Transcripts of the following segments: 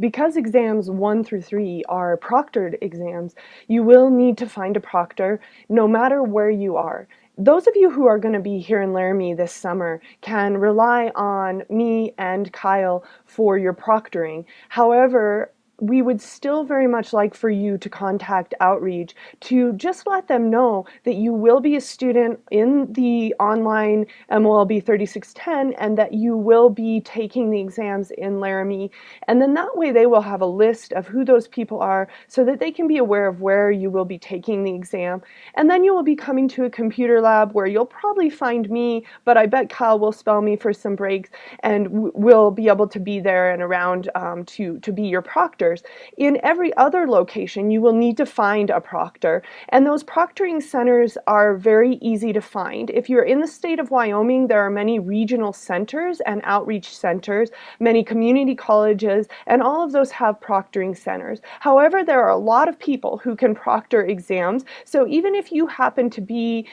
Because exams 1 through 3 are proctored exams, you will need to find a proctor no matter where you are. Those of you who are going to be here in Laramie this summer can rely on me and Kyle for your proctoring. However, we would still very much like for you to contact Outreach to just let them know that you will be a student in the online MOLB 3610 and that you will be taking the exams in Laramie. And then that way they will have a list of who those people are so that they can be aware of where you will be taking the exam. And then you will be coming to a computer lab where you'll probably find me, but I bet Kyle will spell me for some breaks and we'll be able to be there and around to be your proctor. In every other location, you will need to find a proctor, and those proctoring centers are very easy to find. If you're in the state of Wyoming, there are many regional centers and outreach centers, many community colleges, and all of those have proctoring centers. However, there are a lot of people who can proctor exams, so even if you happen to be,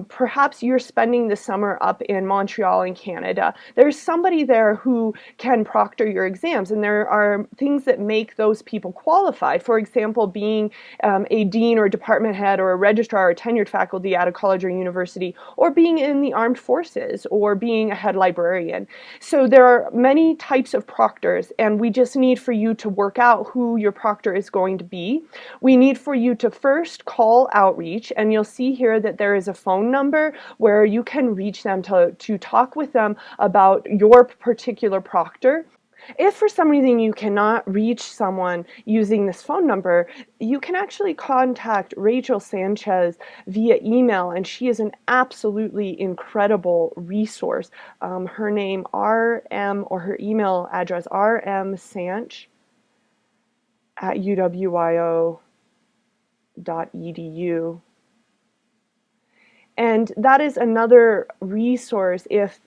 perhaps you're spending the summer up in Montreal in Canada, there's somebody there who can proctor your exams, and there are things that make those people qualified. For example, being a dean or department head or a registrar or tenured faculty at a college or university, or being in the armed forces, or being a head librarian. So there are many types of proctors, and we just need for you to work out who your proctor is going to be. We need for you to first call Outreach, and you'll see here that there is a phone number where you can reach them to talk with them about your particular proctor. If for some reason you cannot reach someone using this phone number, you can actually contact Rachel Sanchez via email, and she is an absolutely incredible resource. Her name RM, or her email address rmsanch@uwyo.edu. And that is another resource if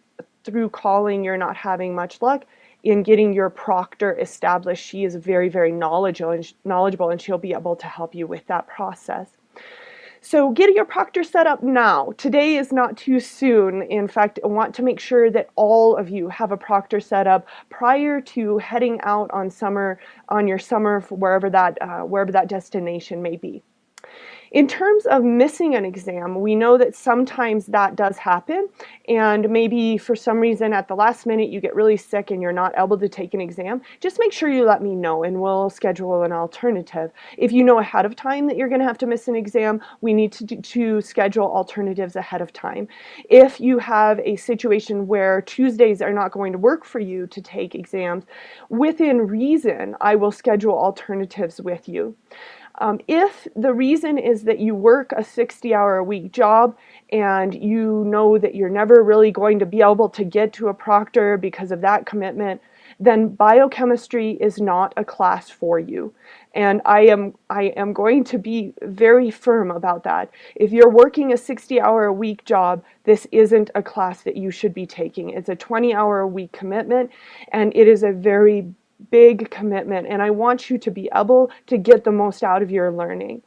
through calling you're not having much luck in getting your proctor established. She is very, very knowledgeable, and she'll be able to help you with that process. So get your proctor set up now. Today is not too soon. In fact, I want to make sure that all of you have a proctor set up prior to heading out on your summer, wherever that destination may be. In terms of missing an exam, we know that sometimes that does happen, and maybe for some reason at the last minute you get really sick and you're not able to take an exam. Just make sure you let me know and we'll schedule an alternative. If you know ahead of time that you're going to have to miss an exam, we need to schedule alternatives ahead of time. If you have a situation where Tuesdays are not going to work for you to take exams, within reason, I will schedule alternatives with you. If the reason is that you work a 60-hour-a-week job and you know that you're never really going to be able to get to a proctor because of that commitment, then biochemistry is not a class for you. And I am going to be very firm about that. If you're working a 60-hour-a-week job, this isn't a class that you should be taking. It's a 20-hour-a-week commitment, and it is a very big commitment, and I want you to be able to get the most out of your learning.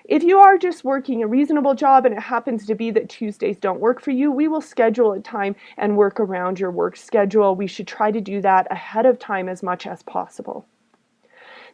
If you are just working a reasonable job and it happens to be that Tuesdays don't work for you, we will schedule a time and work around your work schedule. We should try to do that ahead of time as much as possible.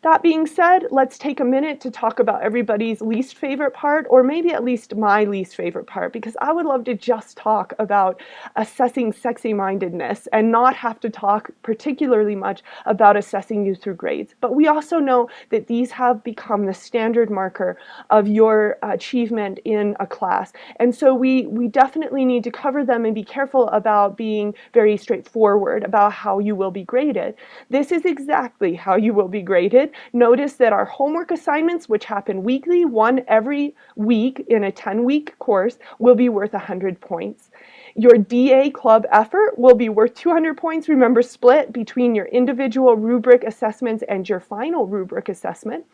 That being said, let's take a minute to talk about everybody's least favorite part, or maybe at least my least favorite part, because I would love to just talk about assessing sexy-mindedness and not have to talk particularly much about assessing you through grades. But we also know that these have become the standard marker of your achievement in a class. And so we definitely need to cover them and be careful about being very straightforward about how you will be graded. This is exactly how you will be graded. Notice that our homework assignments, which happen weekly, one every week in a 10-week course, will be worth 100 points. Your DA club effort will be worth 200 points. Remember, split between your individual rubric assessments and your final rubric assessment.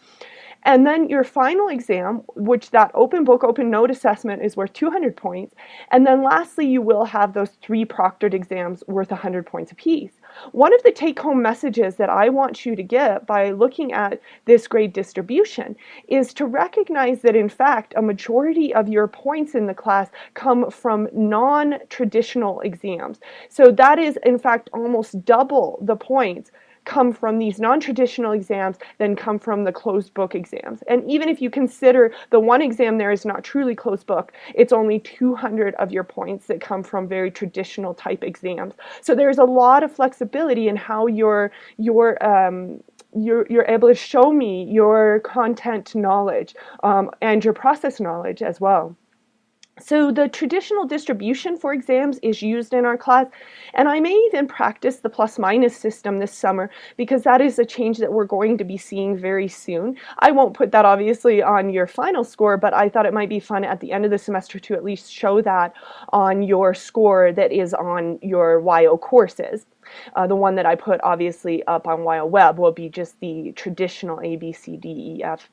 And then your final exam, which that open book, open note assessment is worth 200 points. And then lastly, you will have those 3 proctored exams worth 100 points apiece. One of the take-home messages that I want you to get by looking at this grade distribution is to recognize that, in fact, a majority of your points in the class come from non-traditional exams. So that is, in fact, almost double the points come from these non-traditional exams than come from the closed book exams. And even if you consider the one exam there is not truly closed book, it's only 200 of your points that come from very traditional type exams. So there's a lot of flexibility in how you're able to show me your content knowledge and your process knowledge as well. So the traditional distribution for exams is used in our class, and I may even practice the plus-minus system this summer because that is a change that we're going to be seeing very soon. I won't put that obviously on your final score, but I thought it might be fun at the end of the semester to at least show that on your score that is on your YO courses. The one that I put obviously up on YO Web will be just the traditional A, B, C, D, E, F.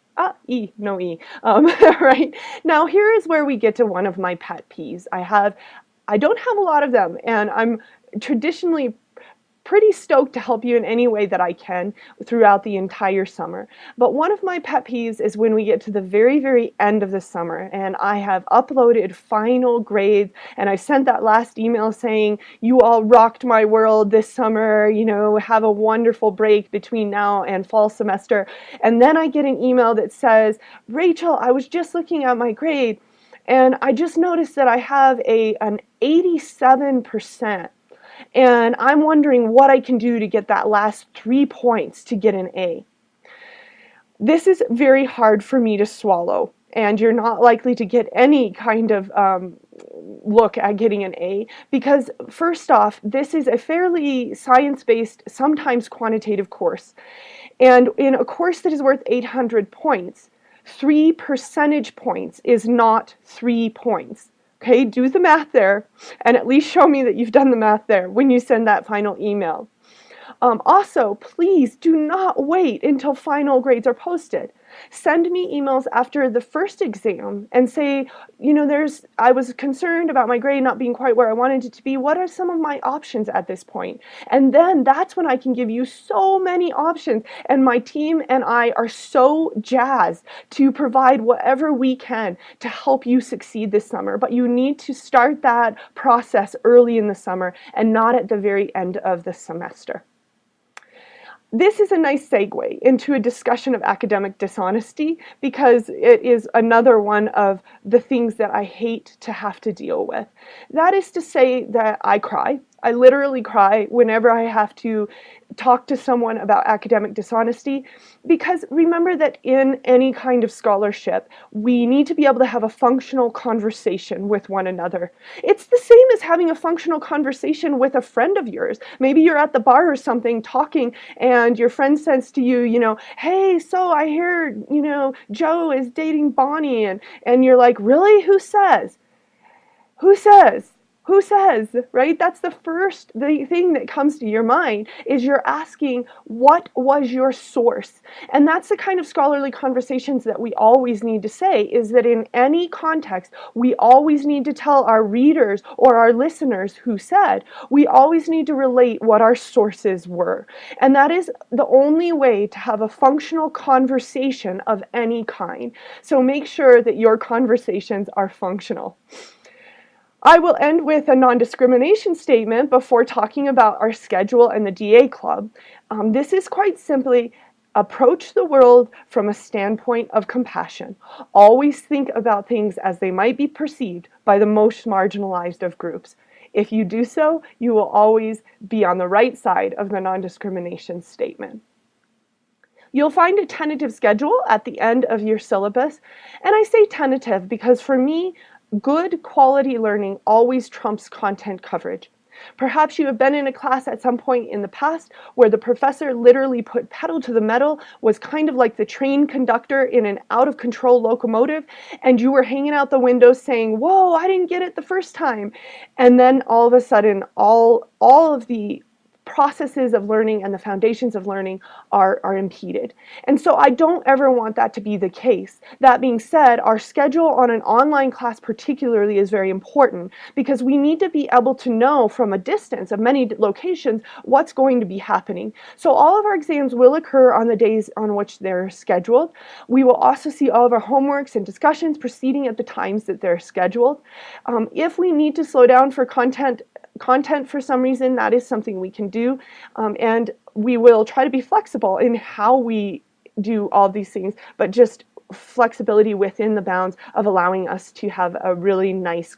E, no E. Right. Now here is where we get to one of my pet peeves. I don't have a lot of them, and I'm traditionally pretty stoked to help you in any way that I can throughout the entire summer. But one of my pet peeves is when we get to the very, very end of the summer and I have uploaded final grades and I sent that last email saying, you all rocked my world this summer, you know, have a wonderful break between now and fall semester. And then I get an email that says, Rachel, I was just looking at my grade and I just noticed that I have an 87%. And I'm wondering what I can do to get that last 3 points to get an A. This is very hard for me to swallow, and you're not likely to get any kind of look at getting an A because, first off, this is a fairly science-based, sometimes quantitative course. And in a course that is worth 800 points, 3 percentage points is not 3 points. Okay, do the math there, and at least show me that you've done the math there when you send that final email. Also, please do not wait until final grades are posted. Send me emails after the first exam and say, you know, I was concerned about my grade not being quite where I wanted it to be. What are some of my options at this point? And then that's when I can give you so many options. And my team and I are so jazzed to provide whatever we can to help you succeed this summer. But you need to start that process early in the summer and not at the very end of the semester. This is a nice segue into a discussion of academic dishonesty because it is another one of the things that I hate to have to deal with. That is to say that I cry. I literally cry whenever I have to talk to someone about academic dishonesty because remember that in any kind of scholarship, we need to be able to have a functional conversation with one another. It's the same as having a functional conversation with a friend of yours. Maybe you're at the bar or something talking and your friend says to you, you know, hey, so I hear, you know, Joe is dating Bonnie, and you're like, really? Who says? Who says? Who says, right? That's the first thing that comes to your mind is you're asking, what was your source? And that's the kind of scholarly conversations that we always need to say is that in any context, we always need to tell our readers or our listeners who said, we always need to relate what our sources were. And that is the only way to have a functional conversation of any kind. So make sure that your conversations are functional. I will end with a non-discrimination statement before talking about our schedule and the DA Club. This is quite simply, approach the world from a standpoint of compassion. Always think about things as they might be perceived by the most marginalized of groups. If you do so, you will always be on the right side of the non-discrimination statement. You'll find a tentative schedule at the end of your syllabus, and I say tentative because for me, good quality learning always trumps content coverage. Perhaps you have been in a class at some point in the past where the professor literally put pedal to the metal, was kind of like the train conductor in an out-of-control locomotive, and you were hanging out the window saying, whoa, I didn't get it the first time. And then all of a sudden, all of the processes of learning and the foundations of learning are impeded. And so I don't ever want that to be the case. That being said, our schedule on an online class particularly is very important because we need to be able to know from a distance of many locations what's going to be happening. So all of our exams will occur on the days on which they're scheduled. We will also see all of our homeworks and discussions proceeding at the times that they're scheduled. If we need to slow down for content content for some reason, that is something we can do. And we will try to be flexible in how we do all these things, but just flexibility within the bounds of allowing us to have a really nice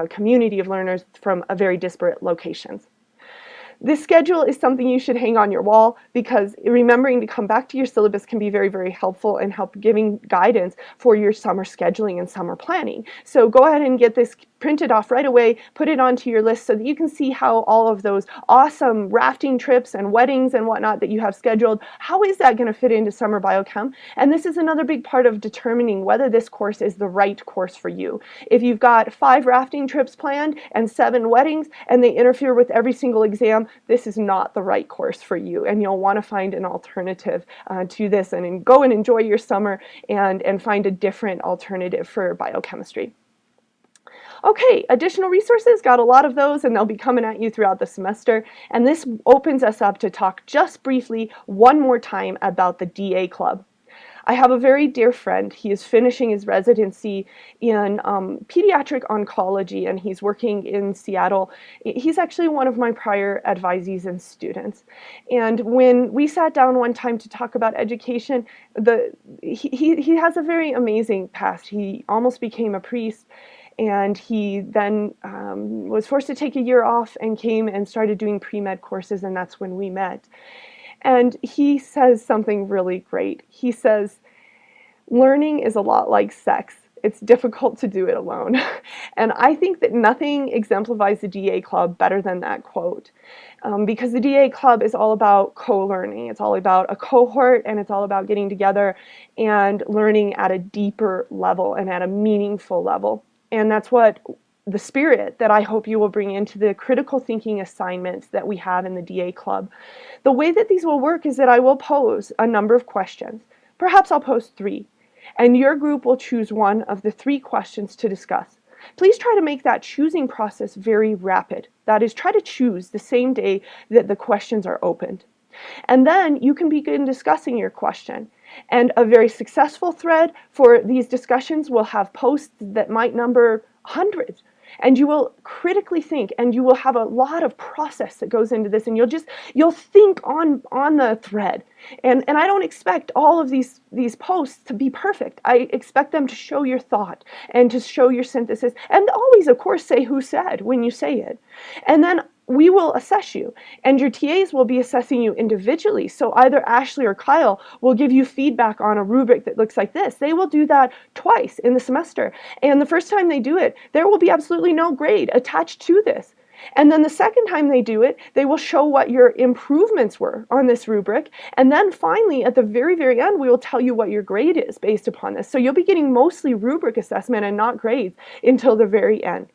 community of learners from very disparate locations. This schedule is something you should hang on your wall, because remembering to come back to your syllabus can be very, very helpful in giving guidance for your summer scheduling and summer planning. So go ahead and get this printed off right away, put it onto your list so that you can see how all of those awesome rafting trips and weddings and whatnot that you have scheduled, how is that going to fit into summer biochem? And this is another big part of determining whether this course is the right course for you. If you've got 5 rafting trips planned and 7 weddings and they interfere with every single exam, this is not the right course for you, and you'll want to find an alternative to this, and go and enjoy your summer and find a different alternative for biochemistry. Okay, additional resources, got a lot of those, and they'll be coming at you throughout the semester. And this opens us up to talk just briefly one more time about the DA Club. I have a very dear friend. He is finishing his residency in pediatric oncology, and he's working in Seattle. He's actually one of my prior advisees and students. And when we sat down one time to talk about education, he has a very amazing past. He almost became a priest, and he then was forced to take a year off and came and started doing pre-med courses, and that's when we met. And he says something really great. He says, learning is a lot like sex. It's difficult to do it alone. And I think that nothing exemplifies the DA Club better than that quote. Because the DA Club is all about co-learning. It's all about a cohort, and it's all about getting together and learning at a deeper level and at a meaningful level. And that's what the spirit that I hope you will bring into the critical thinking assignments that we have in the DA Club. The way that these will work is that I will pose a number of questions. Perhaps I'll pose 3, and your group will choose one of the 3 questions to discuss. Please try to make that choosing process very rapid. That is, try to choose the same day that the questions are opened. And then you can begin discussing your question. And a very successful thread for these discussions will have posts that might number hundreds. And you will critically think, and you will have a lot of process that goes into this, and you'll think on the thread. And I don't expect all of these posts to be perfect. I expect them to show your thought and to show your synthesis, and always, of course, say who said when you say it. And then we will assess you, and your TAs will be assessing you individually. So either Ashley or Kyle will give you feedback on a rubric that looks like this. They will do that twice in the semester. And the first time they do it, there will be absolutely no grade attached to this. And then the second time they do it, they will show what your improvements were on this rubric. And then finally, at the very, very end, we will tell you what your grade is based upon this. So you'll be getting mostly rubric assessment and not grades until the very end.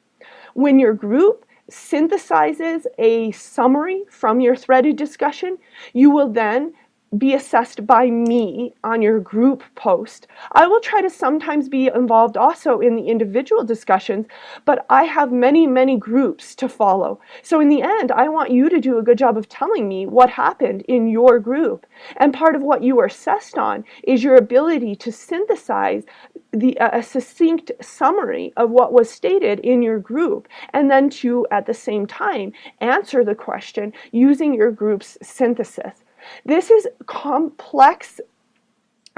When your group synthesizes a summary from your threaded discussion, you will then be assessed by me on your group post. I will try to sometimes be involved also in the individual discussions, but I have many, many groups to follow. So in the end, I want you to do a good job of telling me what happened in your group. And part of what you are assessed on is your ability to synthesize a succinct summary of what was stated in your group, and then to, at the same time, answer the question using your group's synthesis. This is complex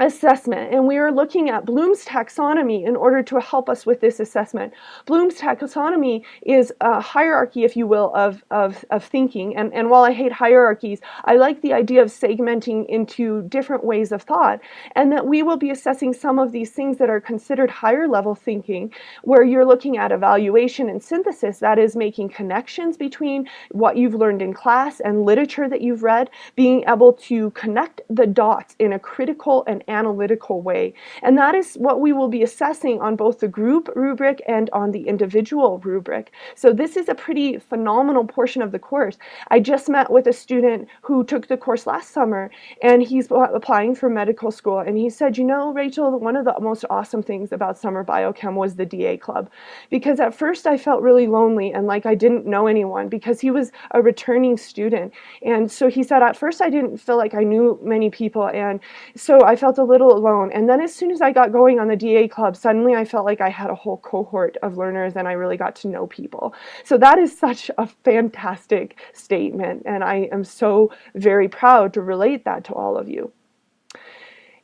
assessment, and we are looking at Bloom's taxonomy in order to help us with this assessment. Bloom's taxonomy is a hierarchy, if you will, of thinking, and while I hate hierarchies, I like the idea of segmenting into different ways of thought, and that we will be assessing some of these things that are considered higher level thinking, where you're looking at evaluation and synthesis, that is making connections between what you've learned in class and literature that you've read, being able to connect the dots in a critical and analytical way. And that is what we will be assessing on both the group rubric and on the individual rubric. So this is a pretty phenomenal portion of the course. I just met with a student who took the course last summer, and he's applying for medical school, and he said, you know, Rachel, one of the most awesome things about summer biochem was the DA Club, because at first I felt really lonely and like I didn't know anyone, because he was a returning student. And so he said, at first I didn't feel like I knew many people, and so I felt a little alone. And then as soon as I got going on the DA club, suddenly I felt like I had a whole cohort of learners and I really got to know people. So that is such a fantastic statement, and I am so very proud to relate that to all of you.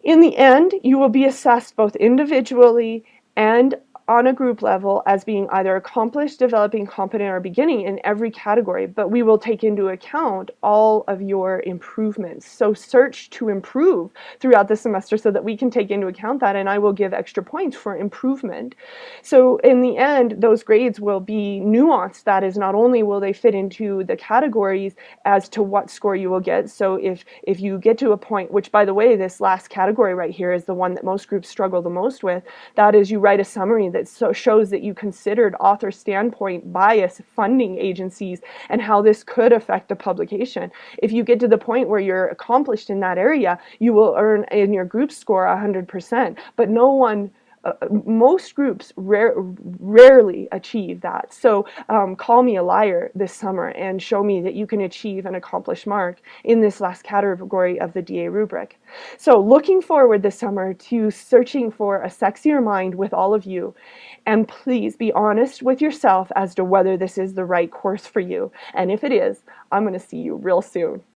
In the end, you will be assessed both individually and on a group level as being either accomplished, developing, competent, or beginning in every category, but we will take into account all of your improvements. So search to improve throughout the semester so that we can take into account that, and I will give extra points for improvement. So in the end, those grades will be nuanced. That is, not only will they fit into the categories as to what score you will get. So if you get to a point, which by the way, this last category right here is the one that most groups struggle the most with, that is, you write a summary that shows that you considered author standpoint bias, funding agencies, and how this could affect the publication. If you get to the point where you're accomplished in that area, you will earn in your group score 100%, but most groups rarely achieve that. So call me a liar this summer and show me that you can achieve an accomplished mark in this last category of the DA rubric. So looking forward this summer to searching for a sexier mind with all of you. And please be honest with yourself as to whether this is the right course for you. And if it is, I'm going to see you real soon.